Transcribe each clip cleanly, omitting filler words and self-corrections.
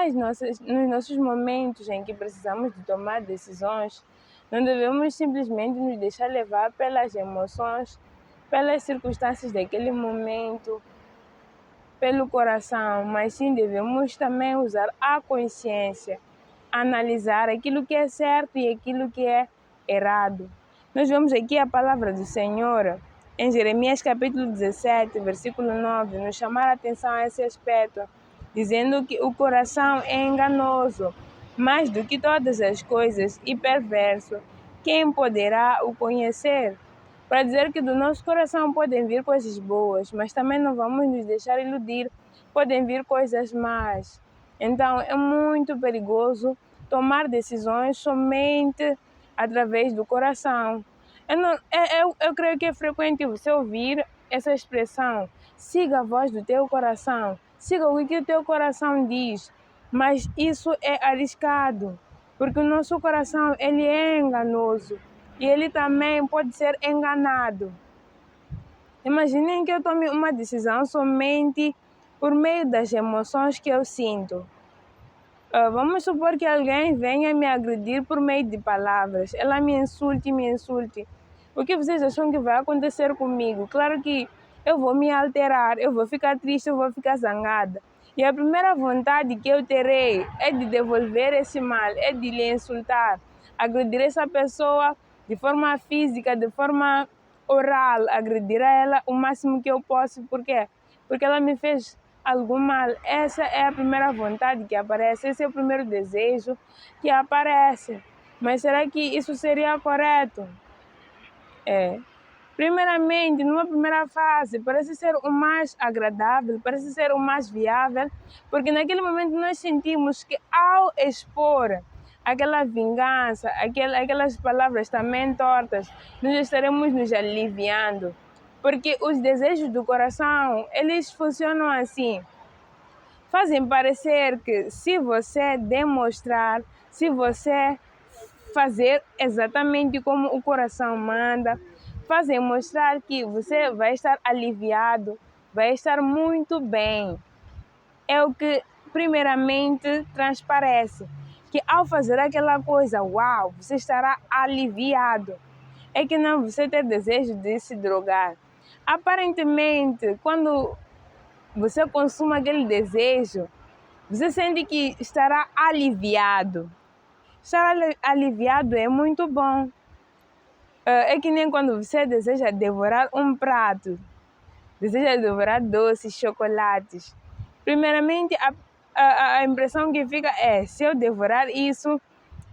Mas nos nossos momentos em que precisamos de tomar decisões, não devemos simplesmente nos deixar levar pelas emoções, pelas circunstâncias daquele momento, pelo coração, mas sim devemos também usar a consciência, analisar aquilo que é certo e aquilo que é errado. Nós vemos aqui a palavra do Senhor em Jeremias capítulo 17, versículo 9, nos chamar a atenção a esse aspecto, dizendo que o coração é enganoso, mais do que todas as coisas, e perverso. Quem poderá o conhecer? Para dizer que do nosso coração podem vir coisas boas, mas também não vamos nos deixar iludir, podem vir coisas más. Então é muito perigoso tomar decisões somente através do coração. Eu creio que é frequente você ouvir essa expressão: siga a voz do teu coração, siga o que o teu coração diz. Mas isso é arriscado, porque o nosso coração ele é enganoso e ele também pode ser enganado. Imaginem que eu tome uma decisão somente por meio das emoções que eu sinto. Vamos supor que alguém venha me agredir por meio de palavras. Ela me insulte, me insulte. O que vocês acham que vai acontecer comigo? Claro que eu vou me alterar, eu vou ficar triste, eu vou ficar zangada. E a primeira vontade que eu terei é de devolver esse mal, é de lhe insultar, agredir essa pessoa de forma física, de forma oral, agredir a ela o máximo que eu posso. Por quê? Porque ela me fez algo mal. Essa é a primeira vontade que aparece, esse é o primeiro desejo que aparece. Mas será que isso seria correto? Primeiramente, numa primeira fase, parece ser o mais agradável, parece ser o mais viável, porque naquele momento nós sentimos que ao expor aquela vingança, aquelas palavras também tortas, nós estaremos nos aliviando. Porque os desejos do coração, eles funcionam assim. Fazem parecer que se você demonstrar, se você fazer exatamente como o coração manda, fazem mostrar que você vai estar aliviado, vai estar muito bem. É o que primeiramente transparece, que ao fazer aquela coisa, uau, você estará aliviado. É que não você ter desejo de se drogar. Aparentemente, quando você consuma aquele desejo, você sente que estará aliviado. Estar aliviado é muito bom. É que nem quando você deseja devorar um prato, deseja devorar doces, chocolates. Primeiramente, a impressão que fica é, se eu devorar isso,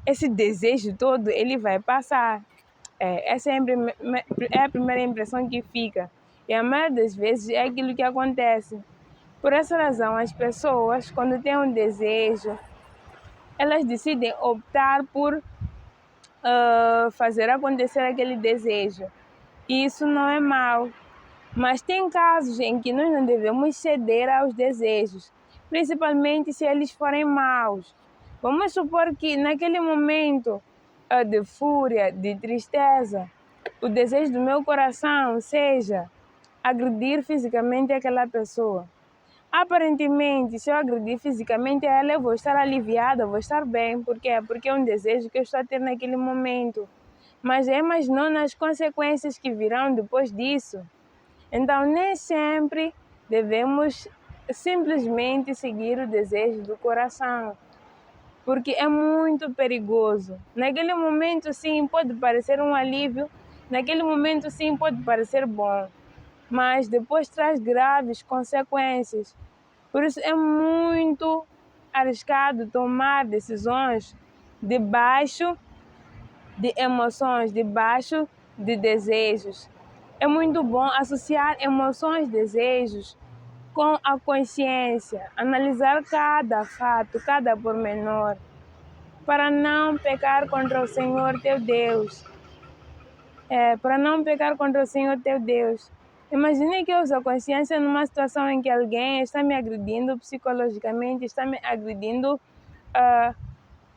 esse desejo todo, ele vai passar. Essa é a primeira impressão que fica. E a maioria das vezes é aquilo que acontece. Por essa razão, as pessoas, quando têm um desejo, elas decidem optar por fazer acontecer aquele desejo. E isso não é mal. Mas tem casos em que nós não devemos ceder aos desejos, principalmente se eles forem maus. Vamos supor que naquele momento de fúria, de tristeza, o desejo do meu coração seja agredir fisicamente aquela pessoa. Aparentemente, se eu agredir fisicamente a ela, eu vou estar aliviada, vou estar bem. Por quê? Porque é um desejo que eu estou a ter naquele momento. Mas não nas consequências que virão depois disso. Então, nem sempre devemos simplesmente seguir o desejo do coração, porque é muito perigoso. Naquele momento, sim, pode parecer um alívio, naquele momento, sim, pode parecer bom, mas depois traz graves consequências. Por isso, é muito arriscado tomar decisões debaixo de emoções, debaixo de desejos. É muito bom associar emoções, desejos com a consciência, analisar cada fato, cada pormenor, para não pecar contra o Senhor teu Deus. Para não pecar contra o Senhor teu Deus. Imagine que eu uso a consciência numa situação em que alguém está me agredindo psicologicamente, está me agredindo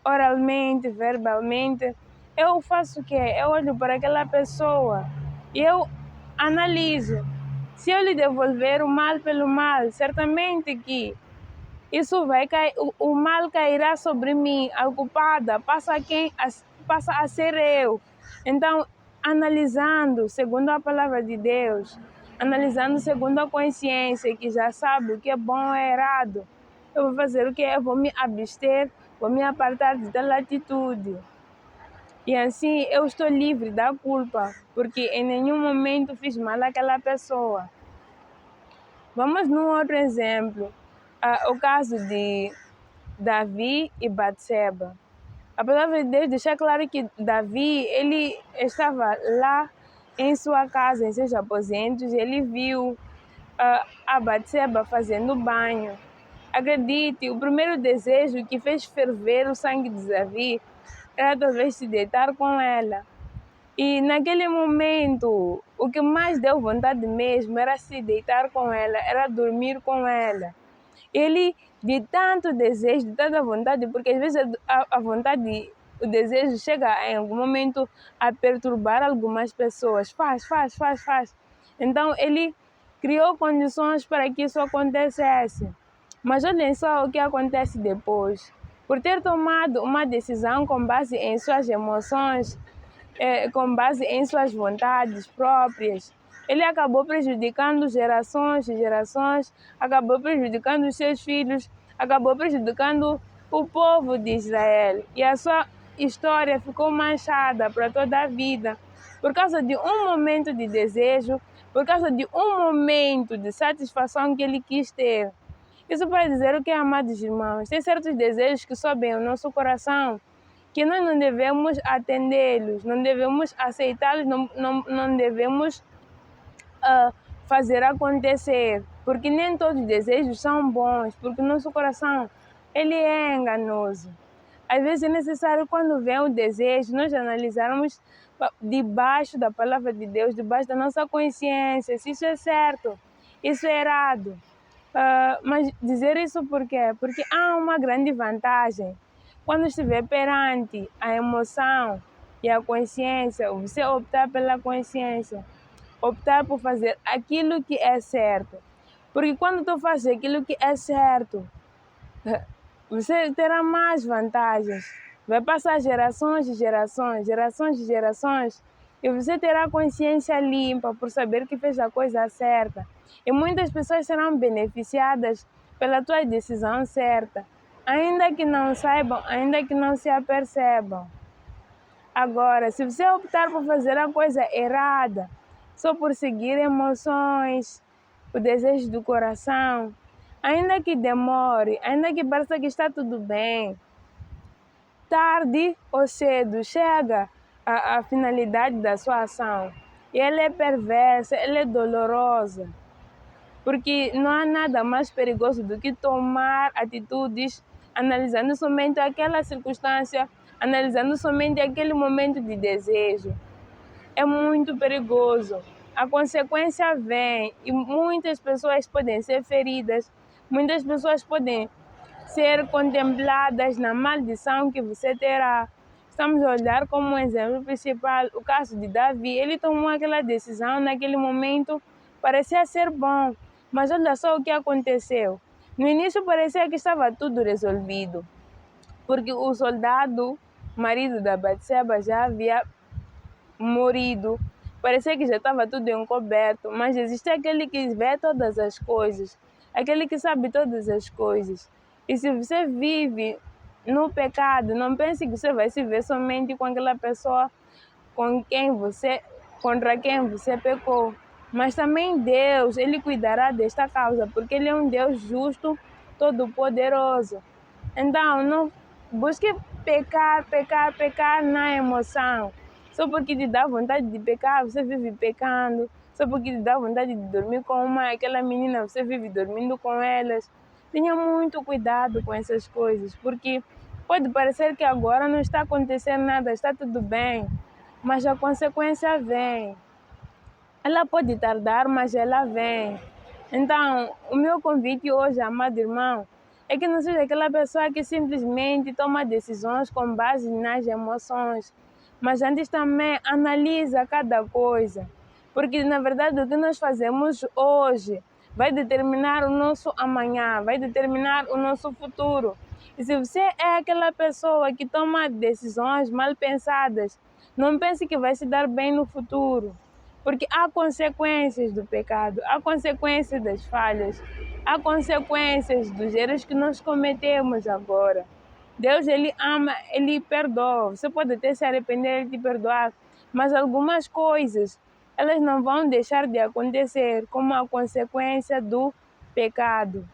oralmente, verbalmente. Eu faço o quê? Eu olho para aquela pessoa e eu analiso. Se eu lhe devolver o mal pelo mal, certamente que isso vai cair, o mal cairá sobre mim, a culpada passa a ser eu. Então, analisando segundo a palavra de Deus, analisando segundo a consciência, que já sabe o que é bom ou errado, eu vou fazer o que? Eu vou me abster, vou me apartar de tal atitude. E assim eu estou livre da culpa, porque em nenhum momento fiz mal àquela pessoa. Vamos num outro exemplo, o caso de Davi e Batseba. A palavra de Deus deixa claro que Davi, ele estava lá em sua casa, em seus aposentos, e ele viu a Batseba fazendo banho. Acredite, o primeiro desejo que fez ferver o sangue de Davi era talvez se deitar com ela. E naquele momento, o que mais deu vontade mesmo era se deitar com ela, era dormir com ela. Ele, de tanto desejo, de tanta vontade, porque às vezes a vontade, o desejo chega em algum momento a perturbar algumas pessoas. Faz. Então, ele criou condições para que isso acontecesse. Mas olhem só o que acontece depois. Por ter tomado uma decisão com base em suas emoções, com base em suas vontades próprias, ele acabou prejudicando gerações e gerações, acabou prejudicando os seus filhos, acabou prejudicando o povo de Israel. E a sua história ficou manchada para toda a vida, por causa de um momento de desejo, por causa de um momento de satisfação que ele quis ter. Isso para dizer o que, amados irmãos, tem certos desejos que sobem ao nosso coração, que nós não devemos atendê-los, não devemos aceitá-los, não devemos fazer acontecer, porque nem todos os desejos são bons, porque o nosso coração ele é enganoso. Às vezes é necessário, quando vem o desejo, nós analisarmos debaixo da palavra de Deus, debaixo da nossa consciência, se isso é certo, isso é errado. Mas dizer isso por quê? Porque há uma grande vantagem. Quando estiver perante a emoção e a consciência, você optar pela consciência, optar por fazer aquilo que é certo. Porque quando tu fazes aquilo que é certo, você terá mais vantagens. Vai passar gerações e gerações, e você terá consciência limpa por saber que fez a coisa certa. E muitas pessoas serão beneficiadas pela tua decisão certa, ainda que não saibam, ainda que não se apercebam. Agora, se você optar por fazer a coisa errada, só por seguir emoções, o desejo do coração, ainda que demore, ainda que pareça que está tudo bem, tarde ou cedo chega a finalidade da sua ação. E ela é perversa, ela é dolorosa. Porque não há nada mais perigoso do que tomar atitudes analisando somente aquela circunstância, analisando somente aquele momento de desejo. É muito perigoso. A consequência vem e muitas pessoas podem ser feridas, muitas pessoas podem ser contempladas na maldição que você terá. Estamos a olhar como um exemplo principal o caso de Davi. Ele tomou aquela decisão naquele momento, parecia ser bom, mas olha só o que aconteceu. No início parecia que estava tudo resolvido, porque o soldado, marido da Batseba, já havia morrido. Parecia que já estava tudo encoberto, mas existe aquele que vê todas as coisas, aquele que sabe todas as coisas. E se você vive no pecado, não pense que você vai se ver somente com aquela pessoa contra quem você pecou. Mas também Deus, Ele cuidará desta causa, porque Ele é um Deus justo, todo-poderoso. Então, não busque pecar na emoção. Só porque te dá vontade de pecar, você vive pecando. Só porque te dá vontade de dormir com aquela menina, você vive dormindo com elas. Tenha muito cuidado com essas coisas, porque pode parecer que agora não está acontecendo nada, está tudo bem, mas a consequência vem. Ela pode tardar, mas ela vem. Então, o meu convite hoje, amado irmão, é que não seja aquela pessoa que simplesmente toma decisões com base nas emoções, mas antes também analisa cada coisa. Porque, na verdade, o que nós fazemos hoje, vai determinar o nosso amanhã, vai determinar o nosso futuro. E se você é aquela pessoa que toma decisões mal pensadas, não pense que vai se dar bem no futuro, porque há consequências do pecado, há consequências das falhas, há consequências dos erros que nós cometemos agora. Deus, Ele ama, Ele perdoa. Você pode até se arrepender, Ele te perdoar, mas algumas coisas, elas não vão deixar de acontecer como a consequência do pecado.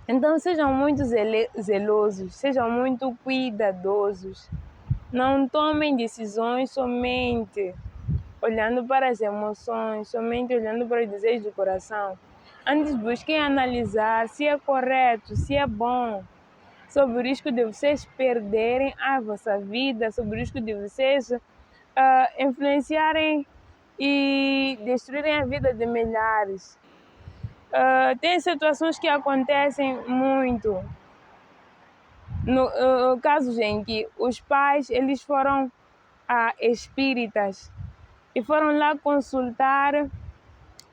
Então sejam muito zelosos, sejam muito cuidadosos. Não tomem decisões somente olhando para as emoções, somente olhando para os desejos do coração. Antes busquem analisar se é correto, se é bom, sob o risco de vocês perderem a vossa vida, sob o risco de vocês influenciarem e destruírem a vida de milhares. Tem situações que acontecem muito. No casos em que os pais eles foram espíritas e foram lá consultar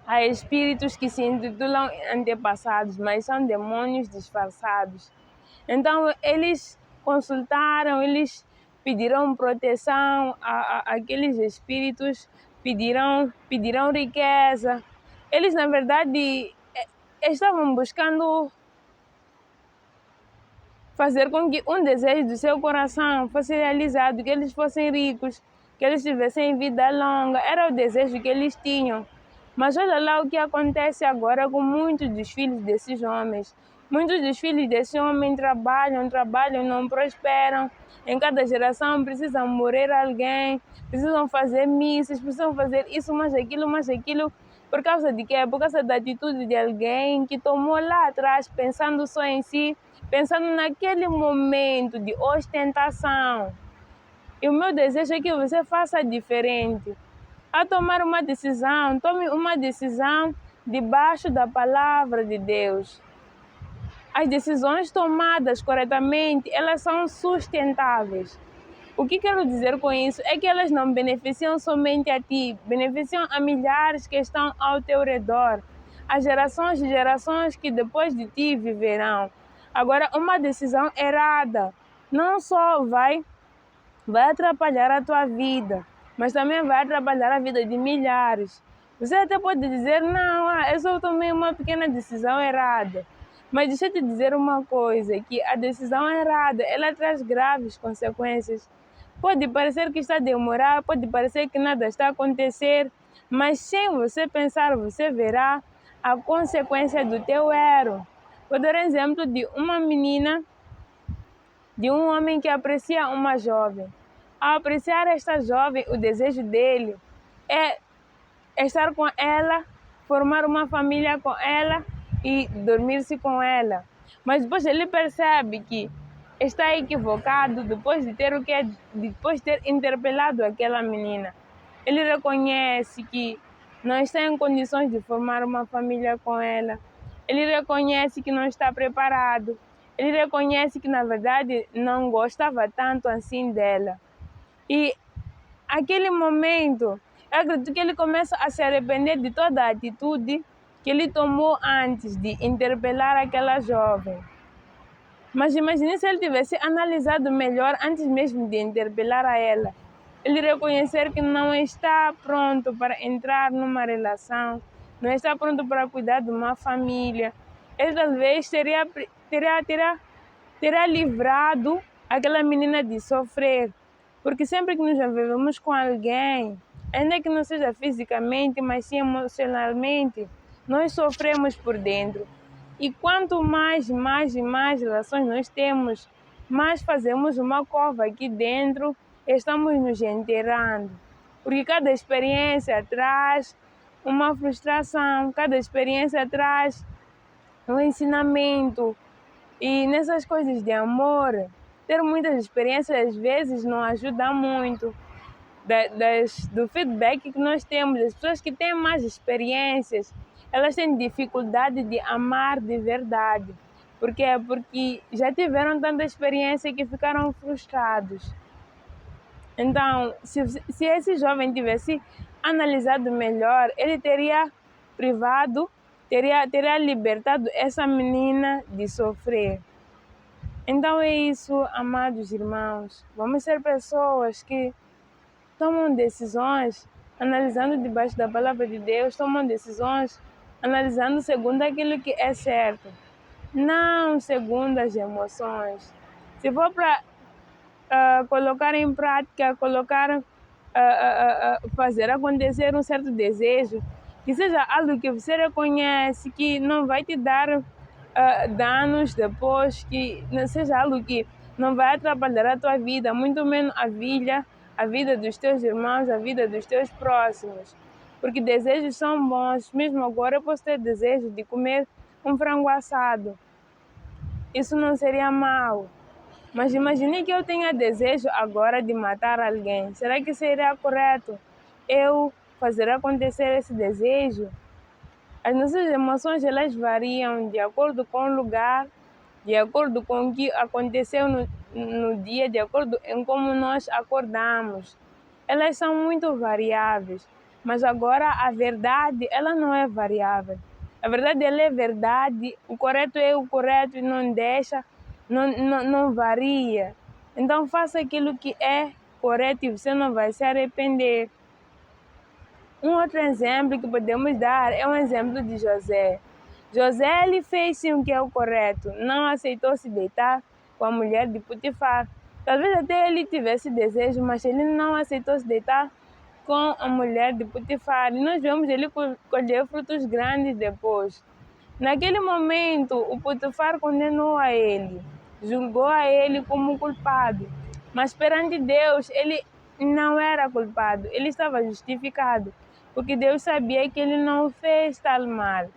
a espíritos que se intitulam antepassados, mas são demônios disfarçados. Então eles consultaram, eles pediram proteção àqueles espíritos, pediram riqueza. Eles na verdade estavam buscando fazer com que um desejo do seu coração fosse realizado, que eles fossem ricos, que eles tivessem vida longa. Era o desejo que eles tinham. Mas olha lá o que acontece agora com muitos dos filhos desses homens. Muitos dos filhos desse homem trabalham, não prosperam. Em cada geração precisam morrer alguém, precisam fazer missas, precisam fazer isso, mais aquilo. Por causa de quê? Por causa da atitude de alguém que tomou lá atrás, pensando só em si, pensando naquele momento de ostentação. E o meu desejo é que você faça diferente. A tomar uma decisão, tome uma decisão debaixo da palavra de Deus. As decisões tomadas corretamente, elas são sustentáveis. O que quero dizer com isso é que elas não beneficiam somente a ti, beneficiam a milhares que estão ao teu redor, as gerações e gerações que depois de ti viverão. Agora, uma decisão errada não só vai atrapalhar a tua vida, mas também vai atrapalhar a vida de milhares. Você até pode dizer, não, eu só tomei uma pequena decisão errada. Mas deixa eu te dizer uma coisa, que a decisão errada, ela traz graves consequências. Pode parecer que está a demorar, pode parecer que nada está a acontecer, mas sem você pensar, você verá a consequência do teu erro. Vou dar um exemplo de uma menina, de um homem que aprecia uma jovem. Ao apreciar esta jovem, o desejo dele é estar com ela, formar uma família com ela e dormir-se com ela. Mas depois ele percebe que está equivocado depois de ter interpelado aquela menina. Ele reconhece que não está em condições de formar uma família com ela. Ele reconhece que não está preparado. Ele reconhece que, na verdade, não gostava tanto assim dela. E aquele momento, eu acredito que ele começa a se arrepender de toda a atitude que ele tomou antes de interpelar aquela jovem. Mas imagine se ele tivesse analisado melhor antes mesmo de interpelar a ela. Ele reconhecer que não está pronto para entrar numa relação, não está pronto para cuidar de uma família. Ele talvez terá livrado aquela menina de sofrer. Porque sempre que nos envolvemos com alguém, ainda que não seja fisicamente, mas sim emocionalmente, nós sofremos por dentro. E quanto mais relações nós temos, mais fazemos uma cova aqui dentro, estamos nos enterrando. Porque cada experiência traz uma frustração, cada experiência traz um ensinamento. E nessas coisas de amor, ter muitas experiências às vezes não ajuda muito. Do feedback que nós temos, as pessoas que têm mais experiências, elas têm dificuldade de amar de verdade. Por quê? Porque já tiveram tanta experiência que ficaram frustrados. Então, se esse jovem tivesse analisado melhor, ele teria privado teria libertado essa menina de sofrer. Então é isso, amados irmãos. Vamos ser pessoas que tomam decisões analisando debaixo da palavra de Deus, tomam decisões analisando segundo aquilo que é certo, não segundo as emoções. Se for para colocar em prática, fazer acontecer um certo desejo, que seja algo que você reconhece, que não vai te dar danos depois, que não seja algo que não vai atrapalhar a tua vida, muito menos a vida dos teus irmãos, a vida dos teus próximos. Porque desejos são bons. Mesmo agora eu posso ter desejo de comer um frango assado. Isso não seria mal. Mas imagine que eu tenha desejo agora de matar alguém. Será que seria correto eu fazer acontecer esse desejo? As nossas emoções, elas variam de acordo com o lugar, de acordo com o que aconteceu no dia, de acordo em como nós acordamos. Elas são muito variáveis, mas agora a verdade, ela não é variável. A verdade, ela é verdade, o correto é o correto e não deixa, não varia. Então faça aquilo que é correto e você não vai se arrepender. Um outro exemplo que podemos dar é um exemplo de José. José, ele fez sim o que é o correto, não aceitou se deitar com a mulher de Potifar. Talvez até ele tivesse desejo, mas ele não aceitou se deitar com a mulher de Potifar. E nós vemos ele colher frutos grandes depois. Naquele momento, o Potifar condenou a ele, julgou a ele como culpado. Mas perante Deus, ele não era culpado, ele estava justificado, porque Deus sabia que ele não fez tal mal.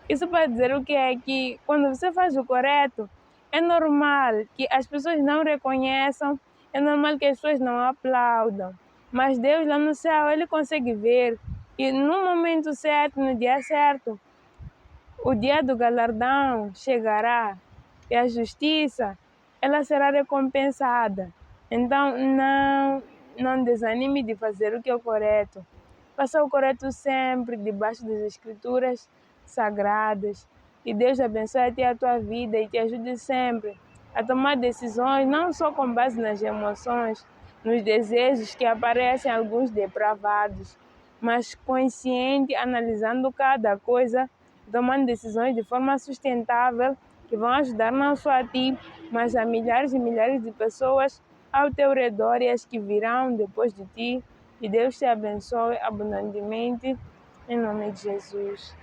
Isso para dizer o que é que quando você faz o correto, é normal que as pessoas não reconheçam, é normal que as pessoas não aplaudam. Mas Deus lá no céu, ele consegue ver e no momento certo, no dia certo, o dia do galardão chegará e a justiça, ela será recompensada. Então, não desanime de fazer o que é o correto. Faça o correto sempre, debaixo das escrituras sagradas. E Deus abençoe a tua vida e te ajude sempre a tomar decisões, não só com base nas emoções, nos desejos que aparecem alguns depravados, mas consciente, analisando cada coisa, tomando decisões de forma sustentável, que vão ajudar não só a ti, mas a milhares e milhares de pessoas ao teu redor e as que virão depois de ti. E Deus te abençoe abundantemente, em nome de Jesus.